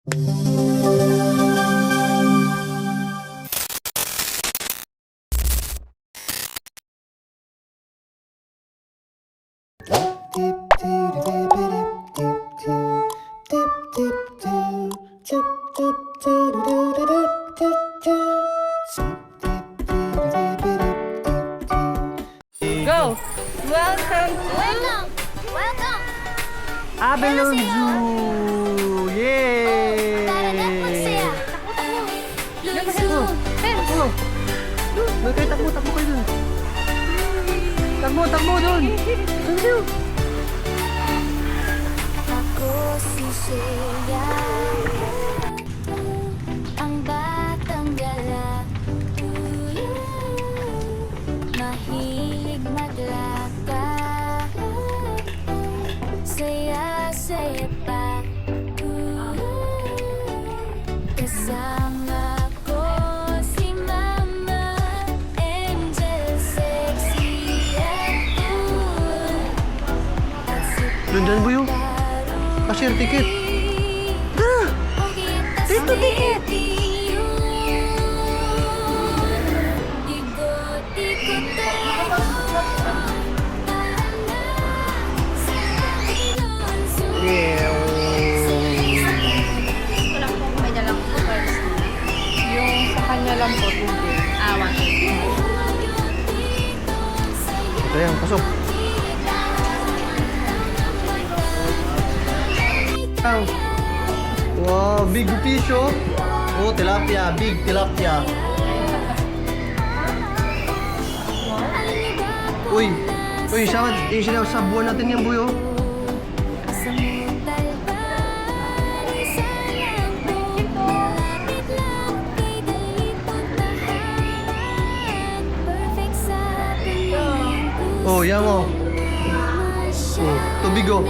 Go! Welcome to Welcome! Abalone Zoo! Yay! Okay, takbo kayo dun. Takbo dun. Ako si Shea, ang batang gala, mahilig maglakad, saya-saya pa, kasama ko si Mama Angel, sexy at cool, at si Nandyan ba yung cashier ticket? Tara! Dito ticket! Walang po, may dalang po first. Yung sa kanya lang po, 2 days. Ah, 1 day. Ayan, pasok. Wow, big fish oh. Oh, tilapia, big tilapia. Uy, sa buwan natin yan, boy oh. Oh, yan oh. Oh, tubig oh.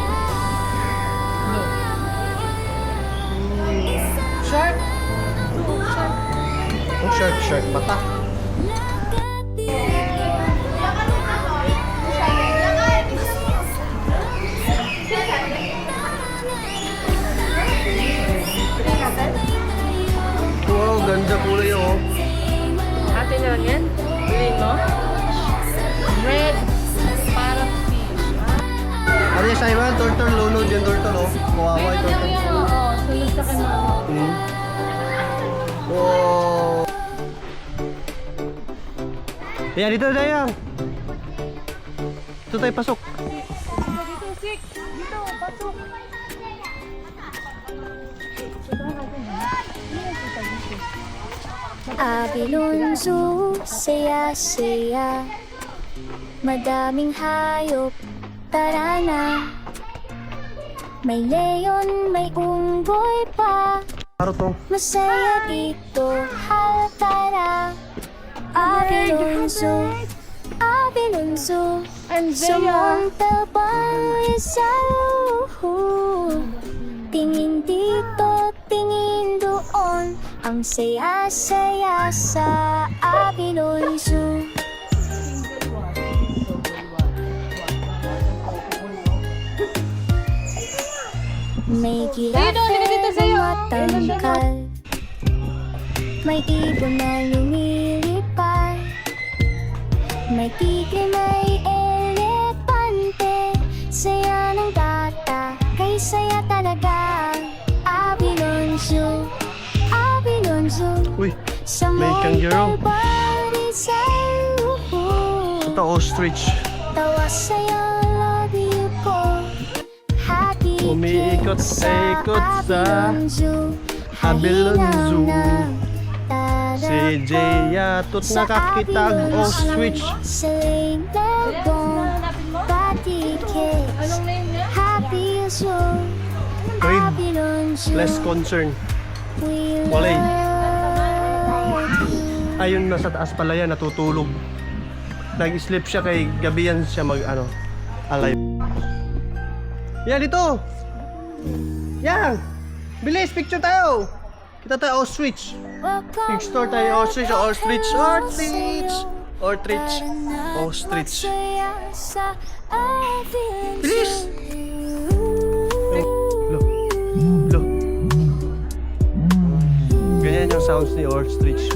Shark! Oh, shark, mata. Wow, ganda kulay oh. Atin na lang yan. Green, no? Red parrotfish. Ano yung Simon? Turtle, lunod yung turtle oh. Kawawa yung turtle. Oo, sunod sa kanya. Wow. Ayan, dito tayo. Dito tayo, pasok. Dito, Sik. Dito, pasok. Abalone Zoo, saya-saya, madaming hayop, tara na. May leon, may unggoy pa, Paro to. masaya dito, halata. Abalone Zoo, Abalone Zoo, sumuntabang isaw. Tingin dito, tingin doon, ang saya-saya sa Abalone Zoo. May girafe na matangkal, may ibon na lumilipad, may tigre, may elepante, saya ng bata, kay saya talaga. Abalone Zoo, Abalone Zoo, Uy, sa may kangaroo. Montalbarisay, Ito, ostrich. tawa sa'yo, love you ko. Hati Umiikot-ikot sa Abalone Zoo. Si Jaya, tot nakakita ang ostrich. Sa Labong, Patikit, Anong name niya? Happy Zoo, Grade Abalone Zoo. less concern. We Walay. love you. Ayun, nasa taas pala yan, natutulog. Nag-sleep siya kay gabi yan siya alay. Yan, dito! Yan! Bilis, picture tayo! Kita tayo, ostrich! Picture tayo, ostrich, ostrich, ostrich! Ostrich, ostrich. Bilis! Lo. sounds ni ostrich.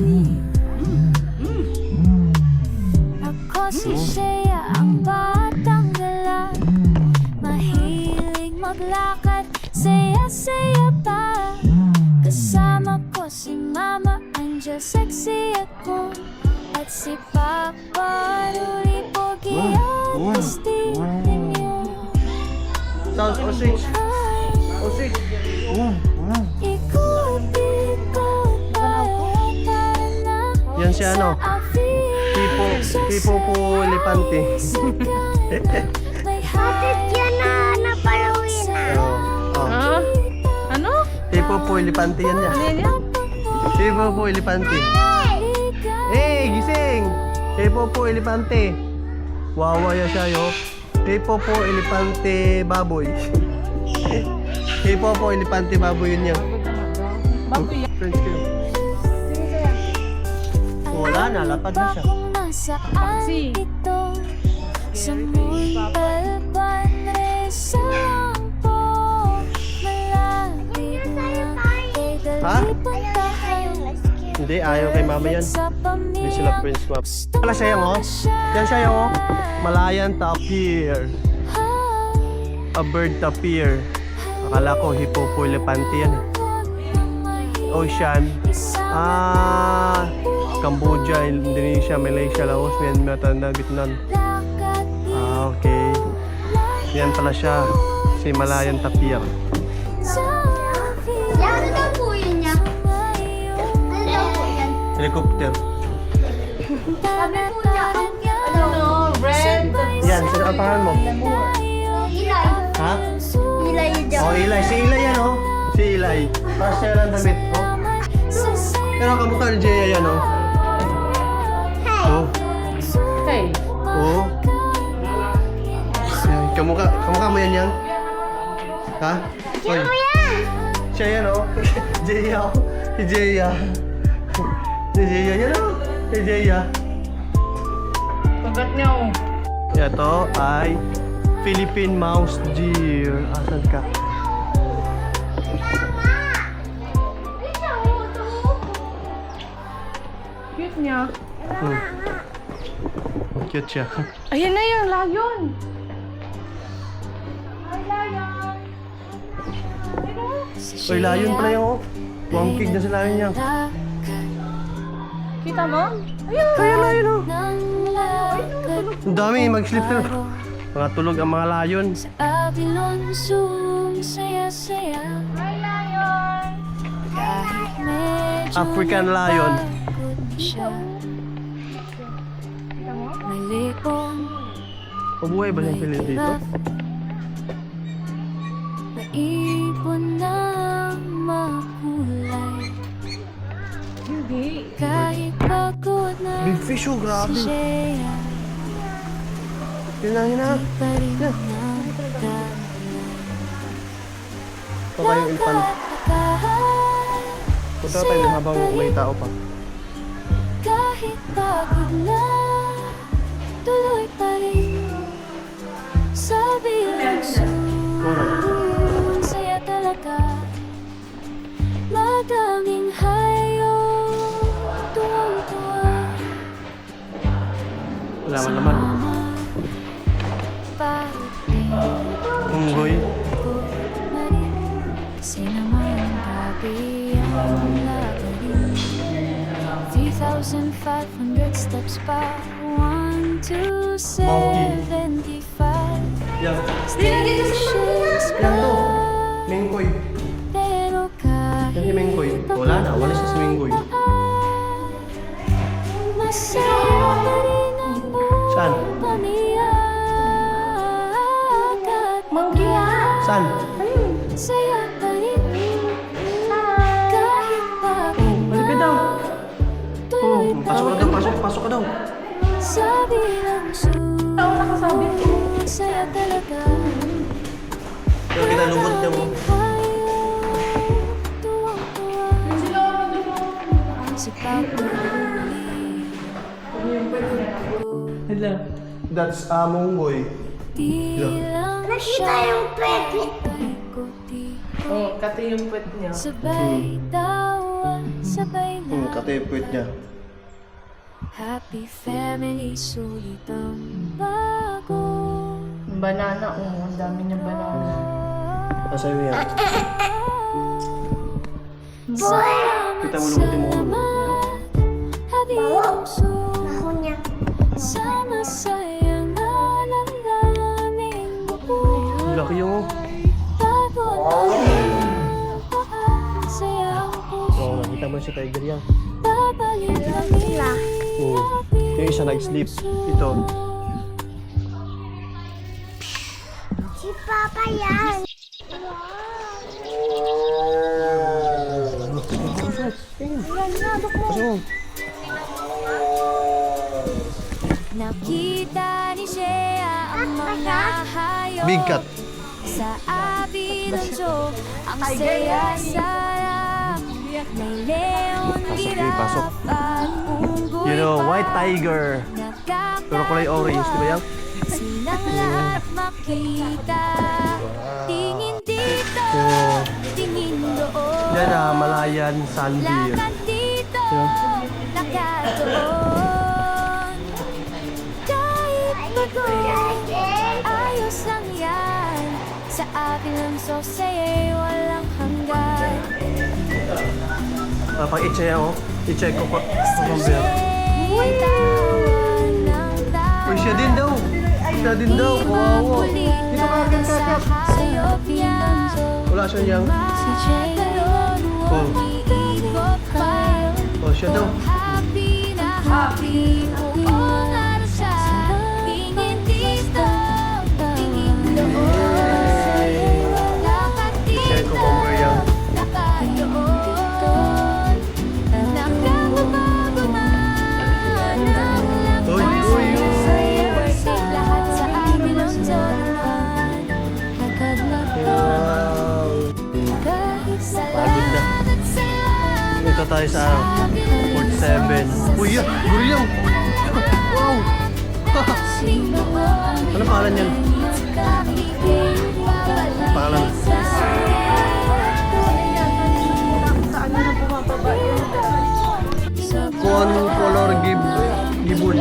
Ako si Shea, ang batang gala. Mahilig maglakad, saya-saya pa. Kasama ko si Mama Angel, sexy ako. At si Papa Ruli, pogi at gusti ninyo. Sounds ostrich. Ostrich. Ikot-ikot tayo, tara na. Yan si ano? Tipo po elepante. Bakit yan na napalawin na? Ha? Ano? Tipo po elepante yan niya. Ano yan? Tipo po elepante. Eh, gising! Tipo po elepante. Wawa ya siya yo. Tipo po elepante baboy. Tipo po elepante baboy yun niya. Baboy yan. French kayo. Wala na, lapad na siya. Si. Ito sa Montalban Resort po. Malapit na kay Ha? dali puntahan. Hindi, ayaw kay mama yan. Sa Hindi sila Prince Map. Wala siya yung oh. Yan siya yung oh. Malayan tapir. A bird tapir. Akala ko hippopo elepante yan eh. Ocean. Cambodia, Indonesia, Malaysia, Laos, Myanmar, Thailand, Vietnam. Okay. Yan pala siya. Si Malayan tapir. Ano daw po yun niya? Ano daw po yan? Helicopter. Sabi po niya, Ano? Red. Yan, sino ang pangalan mo? Ilay. Ha? Ilay daw. Oh, Eli. Si Eli yan oh. Si Eli. Tapos siya lang damit oh. Pero kamukha ni Jaya yan oh. Oh. Hey. Oh. Kamukha mo yan yan? Ha? Oy. Siya yan oh. Jaya oh. Si Jaya. Si Jaya yan oh. Si Jaya. Pagat niya oh. Ito ay Philippine mouse deer. Asan ka? Cute niya. Cute siya. Ayan na yung layon. Uy, layon pala yung oh. Wangkig na si layon niya. Kita mo? Kaya layon oh. Ang dami, mag-sleep na. Mga tulog ang mga layon. Abilon Zoom, saya-saya. Kahit medyo African lion. napagod siya. May lipong Pabuhay ba siyang pilit dito? naipon na makulay. Hindi. Kahit pagod na Big fish oh, grabe. si Shea, Yun na. pa rin nagdadala. Ito kayong impan. Punta tayo din habang may tao pa. Kahit pagod na, tuloy pa rin. Sabi lang saya talaga. Madaming hayo, tuwang-tuwa. Wala man naman. Pagdating Unggoy. ko na rin, sinamahan gabi ang lagarin. 3,500 steps pa, 1 to 75. Yan. Stations Yan to. pa, Mingkoy. pero kahit Yan si Mingkoy. Wala na, walis na si Mingkoy. masaya pa rin ang buong Saan? pamiyak at Saan? saya pa rin. Kahit pagod Balik ka daw. tuloy pa Pasok ka daw, pasok ka daw. sabi lang saya talaga. Pero kita lubot niya mo. Si Papa Hello. That's Monggoy. di lang siya Oh, kati yung pet niya. sabay tawa sabay na Katipwit niya. happy family, sulit ang bago. Banana, ang dami niya banana. Pasayo yan. Salamat, Kita mo lumutin mo. salamat, habiyongso. Sa masayang alalahanin mo. Laki yung Bago na saya ang puso. Oo, nakita mo si Tiger yan. Babalik kami. Yung isa nag-sleep. Ito. Si Papa yan. Pasok. Nakita ni Shea ang mga hayop Big cat. sa abilanso. Ang saya-saya. May leon, pasok. giraffe at unggoy You know, pa. white tiger. Pero kulay orange, di ba yan? Silang lahat makita. Tingin dito, Oo. tingin doon. Yan Malayan Sand Deer. Lakad dito, Yeah. lakad doon. Kahit pagod, ayos lang yan. Sa akin lang so say walang hanggan. Pag i-check ako, i-check ko pa. Uy, tawan ng tawa. Uy, siya din daw. Siya din daw. Kawawa. Dito ka, kakak. Sa'yo piyanso. Wala siya niyang. Si Jay ngayon, Oh. umiikot pa. Oh, siya daw. Happy na happy, buong araw siya. Tingin dito, tingin doon. Lakad Check ko dito, kung where yan. lakad doon. Nakakabago man ang Uy, lakas uy, uy. sa'yo. Lahat sa amin ang naman. Lakad na Wow. kahit sa Pagod na. lahat at salamat. Dito tayo sa 47. Uy, yan. Gurilyang. Wow. Ano pangalan yan? Pangalan. Color Gibon.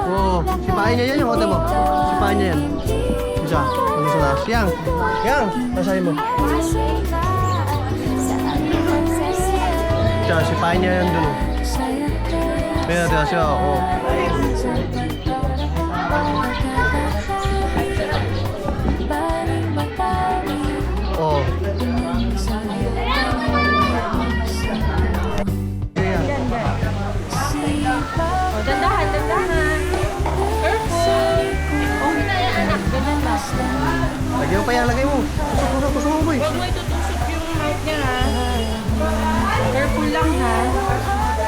Oh, sipahin niya yan yung hotel mo. Sipahin niya yan. Isa. Ano sa taas? Yang. Yang. Masahin mo. Siya, sipahin niya yan dun. Oh. Kaya natin siya. Oh. Oh. Kaya. Oh, dandahan, dandahan. Careful. Okay na yan, anak. Ganyan lang. Lagyan mo pa yan. Lagay mo. Kusok mo, boy. Huwag mo itutusok yung mouth niya, ha? Careful lang, ha?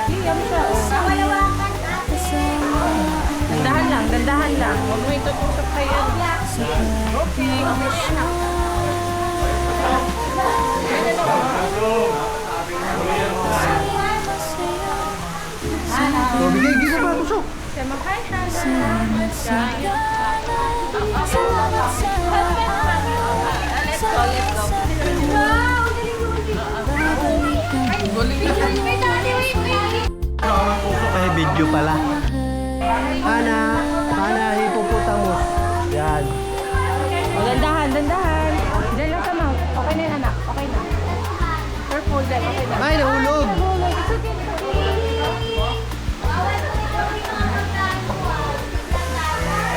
Hiyam siya, oh. Dandahan lang, dandahan lang. Huwag mo itutusok kayo. Okay. So, bigay pa. Kusok. Siya mag-hi, hi. Let's go, let's go. Ay, video pala. Ana, hippopotamus. Yan. Oh, dandahan, dandahan. Diyan lang sa mouth. Okay na yan, anak. Okay na. Careful din, okay na. Ay, nahulog. Nahulog.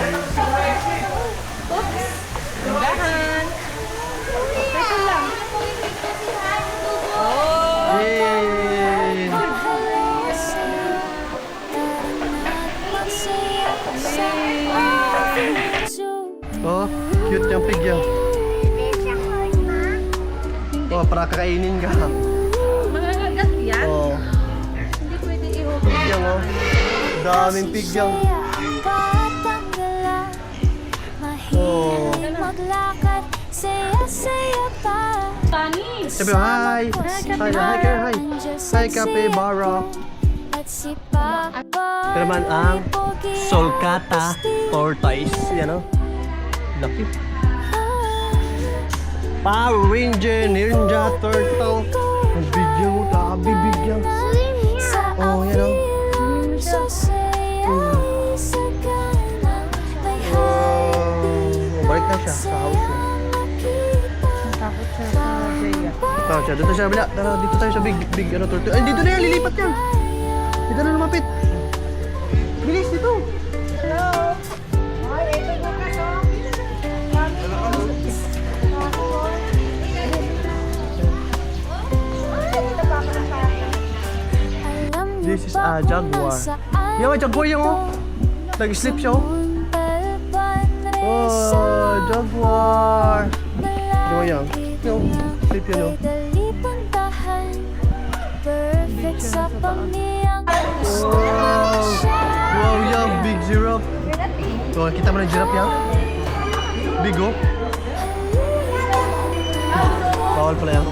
It's okay, it's okay. Oops. Dandahan. Teka lang. Oh. Yay! Oh, cute yung pig yan. Oh, para kakainin ka. Mangangagat yan? Oh, Hindi pwede ihulog. pig yan oh. Daming pig yan. Oh. Maglakad, saya-saya pa. Tani. Sabi mo, hi! Hi, kayo, hi! Hi, capybara! At si Papa Ito naman ang Sulcata tortoise. Yan oh. Laki. Power Ranger Ninja Turtle. Ang video mo, Grabe, big yan. Sa Oh, yan, oh. avilong sasaya sagana. May Wow. Balik na siya sa house niya. Takot siya sa Jaya. Tara siya, dito siya bila. Tara, dito tayo sa big ano, turtle. Ay, dito na yan, lilipat yan. Dito na lumapit. Bilis, dito. This is a jaguar. Yung jaguar yung oh. Nag-sleep siya oh. Oh, jaguar. Yung yan. Yung sleep yun oh. Perfect sa pamiyang Wow. Wow, yung big giraffe. So, kita mo ng giraffe yan? Big oh. Bawal pala yan.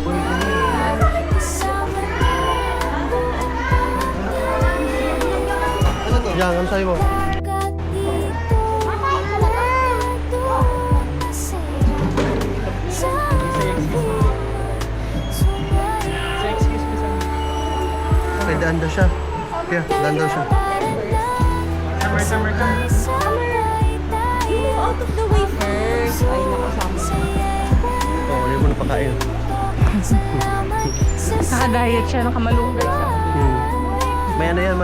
Yan, ano sa'yo mo? May daan daw siya. Kaya, daan daw siya. Summer ka. Out of the way first. Ay, nakasama. Oo, hindi mo napakain. Naka-diet siya, nakamalunggay siya. May ano yan,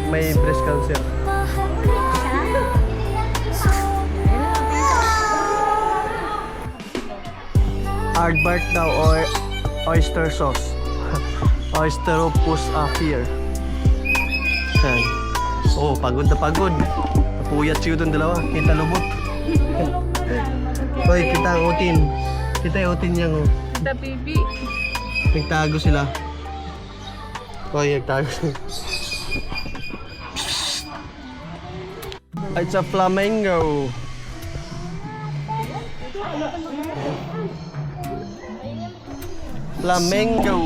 may breast cancer. Aardvark daw or oyster sauce. Oysteropus afir. Yan. Oh, pagod na pagod. Napuyat siyo doon dalawa. Kita lubot. Hoy, kita ang utin. Kita yung utin niya. Oh. The baby. Nagtago sila. Hoy, nagtago sila. It's a flamingo. Flamingo.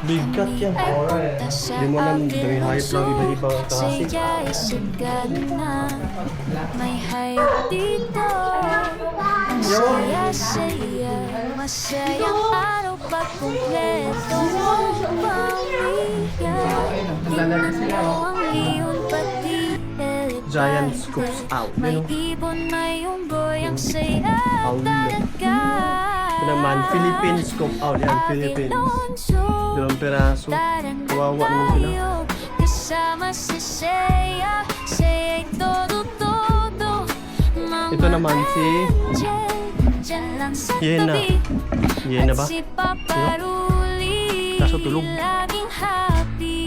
Bigat yan. Hindi mo alam, dari hayop lang iba-iba ang klase. May hayop dito. Ang saya-saya. Masayang araw pag kumpleto mong pamilya. Tingnan mo ang iyong pati Giant scoops out. may Ano? ibon, may unggoy, ang saya talaga. Ito naman, Philippines scoop out. Yan, Philippines. Dalawang peraso. Kawawa naman sila. Kasama si Seiya, Seiya'y todo-todo. Ito naman si Diyan lang sa Yena. tabi. Yena ba? At si Papa Ruli, Kaso tulog. laging happy.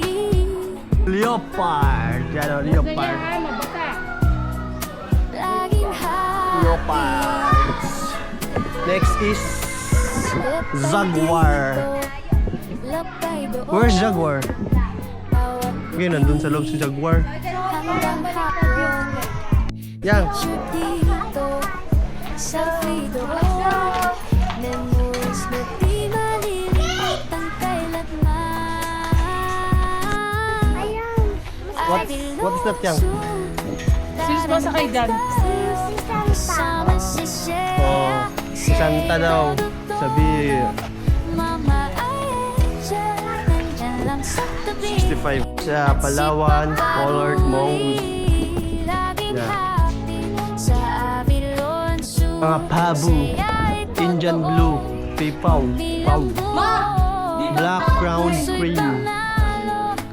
Leopard. Yan o, leopard. Laging happy. Leopards. Next is Jaguar. Lapay doon. Where's Jaguar? Bawat Okay, nandun sa loob si Jaguar. hanggang hapon. Yang. Dito, selfie doon. Memories na di malilimutan kailanman. What is that, Yang? Sis mo sa kay Dan. Sama si Oh, si Santa daw. Sabi, Mama ay dyan, nandyan lang sa tabi. 65. Sa Palawan, colored mode. Laging Yeah. happy sa Avilon Zoo. Mga pabu. Indian blue. Pipaw. Pau. Black crown cream.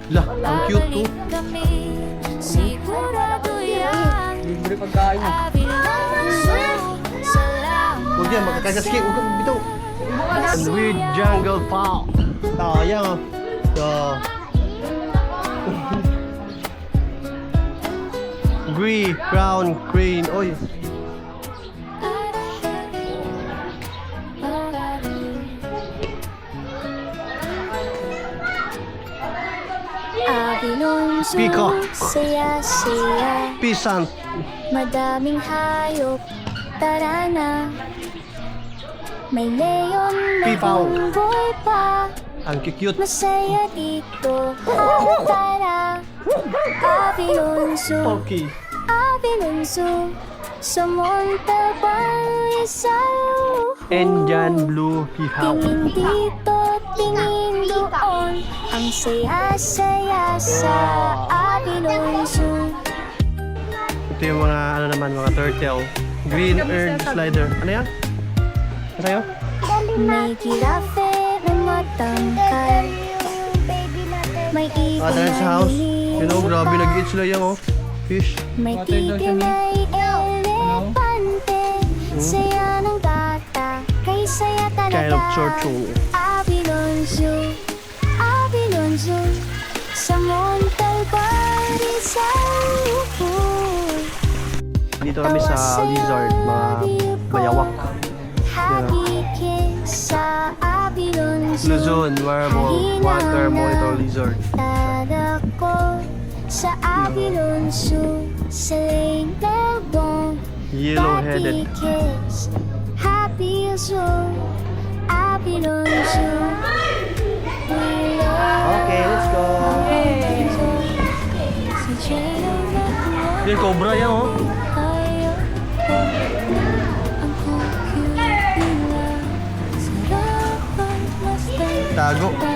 Lah, ang cute to. Sigurado yan. Libre pagkain. Avilon Zoo. Salamat. Huwag yan, makakasaski. Huwag kang bitaw. And with jungle pop. Oh, yan oh. So, Green crown crane. Oy. Avilon Zoo. Peacock. Saya-saya. Pisang. Madaming hayop, tara na. May leon, may Pipaw. unggoy pa. Ang cute. Masaya dito, tara. Avilon Zoo, Okay. Avilon Zoo. Sa Montalban, Rizal. Indian blue pihaw. Tingin dito, tingin doon, ang saya-saya sa Abilon Zoo. Ito yung mga ano naman, mga turtle. Green earth slider. Ano yan? Ano sa'yo? May girafe na matangkad, may Ah, dahil sa house. You know, grabe nag-eat sila yan, oh. Fish. may tigre, may elepante. Saya ng bata, kay saya talaga. Kind of churchill. Abilon Zoo, Abilon Zoo, sa Montalban, Rizal. Dito kami sa lizard, mga bayawak. Happy kids sa Abilon Zoo. Luzon, Marble, water monitor lizard. Dadako sa Abilon Zoo, sa Lagdong. Yellow-headed. Happy kids, Happy Zoo, Abilon Zoo. We love Okay, let's go. sa Jello na Yung cobra yan, oh. tayo po. Ang cute nila, sarapan basta'y Tago. tawa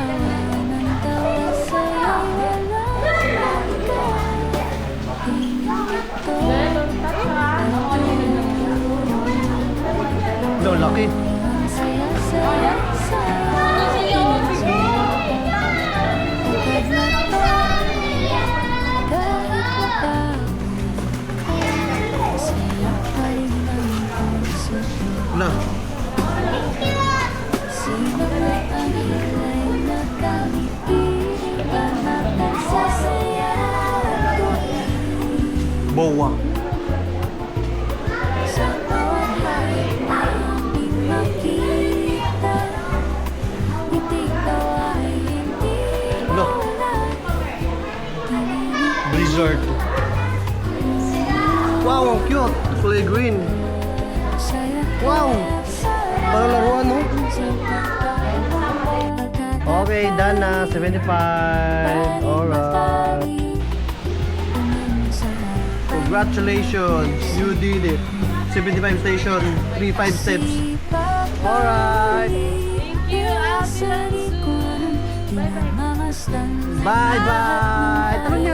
ng tawa sa'yo, walang No, laki. ang saya-saya sa Abilon Zoo. Agad na to, kahit mapagod, saya pa rin ang puso ko. Wala. Sino na ang hilay na kami-ibig ba nagsasaya tuwing Boa. sa bawat hayop na aming makita, ngiti ko ay hindi No. Blizzard. Wow, ang cute. Kulay green. Wow. Parang laruan, no? Okay, done na. 75. Alright. Congratulations. You did it. 75 station. 35 steps. Alright. Thank you, Abilon Zoo. Bye-bye. Bye-bye. Tara na.